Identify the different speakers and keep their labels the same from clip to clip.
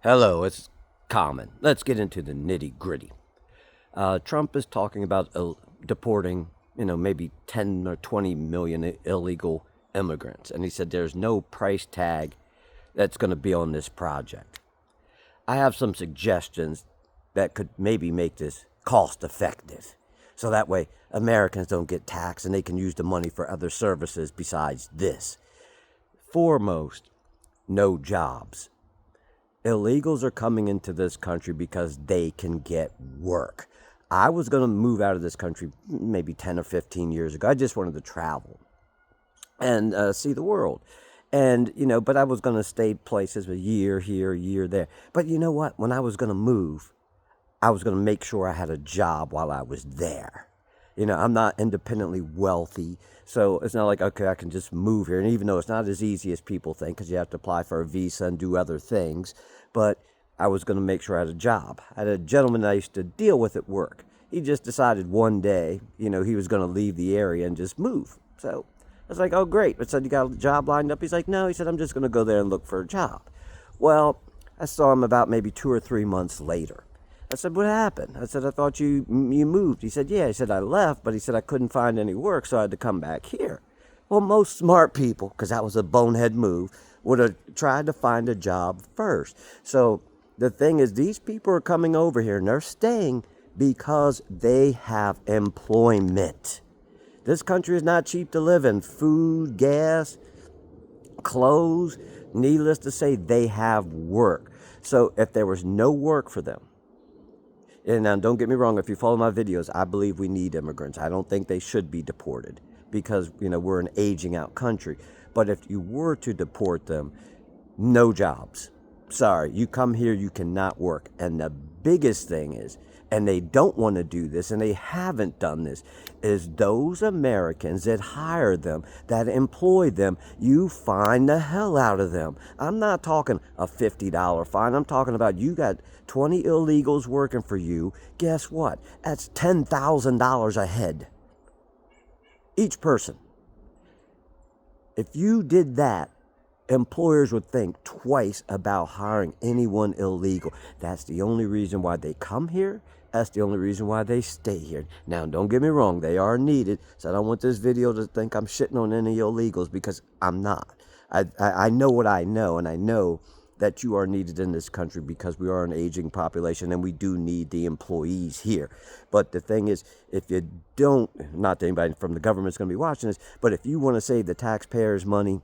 Speaker 1: Hello, it's Common. Let's get into the nitty gritty. Trump is talking about deporting, maybe 10 or 20 million illegal immigrants. And he said there's no price tag that's going to be on this project. I have some suggestions that could maybe make this cost effective. So that way Americans don't get taxed and they can use the money for other services besides this. Foremost, no jobs. Illegals are coming into this country because they can get work. I was going to move out of this country maybe 10 or 15 years ago. I just wanted to travel and see the world. And, but I was going to stay places a year here, a year there. But you know what? When I was going to move, I was going to make sure I had a job while I was there. I'm not independently wealthy, so it's not like, okay, I can just move here. And even though it's not as easy as people think, because you have to apply for a visa and do other things, but I was going to make sure I had a job. I had a gentleman that I used to deal with at work. He just decided one day, he was going to leave the area and just move. So I was like, oh, great. I said, you got a job lined up? He's like, no. He said, I'm just going to go there and look for a job. Well, I saw him about maybe 2 or 3 months later. I said, what happened? I said, I thought you moved. He said, yeah. He said, I left, but he said, I couldn't find any work, so I had to come back here. Well, most smart people, because that was a bonehead move, would have tried to find a job first. So the thing is, these people are coming over here, and they're staying because they have employment. This country is not cheap to live in. Food, gas, clothes, needless to say, they have work. So if there was no work for them, and now, don't get me wrong, if you follow my videos, I believe we need immigrants. I don't think they should be deported because, we're an aging out country. But if you were to deport them, no jobs. Sorry, you come here, you cannot work. And the biggest thing is, and they don't want to do this, and they haven't done this, is those Americans that hire them, that employ them, you fine the hell out of them. I'm not talking a $50 fine. I'm talking about you got 20 illegals working for you. Guess what? That's $10,000 a head. Each person. If you did that, employers would think twice about hiring anyone illegal. That's the only reason why they come here. That's the only reason why they stay here. Now, don't get me wrong. They are needed. So I don't want this video to think I'm shitting on any illegals, because I'm not. I know what I know, and I know that you are needed in this country because we are an aging population and we do need the employees here. But the thing is, if you don't, not that anybody from the government's going to be watching this, but if you want to save the taxpayers' money,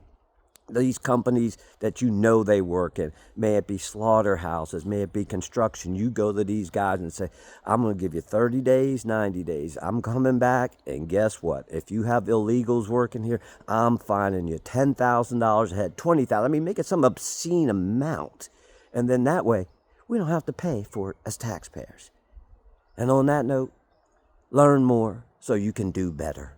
Speaker 1: these companies that they work in, may it be slaughterhouses, may it be construction, you go to these guys and say, I'm going to give you 30 days, 90 days. I'm coming back, and guess what? If you have illegals working here, I'm fining you $10,000 a head, $20,000. I mean, make it some obscene amount. And then that way, we don't have to pay for it as taxpayers. And on that note, learn more so you can do better.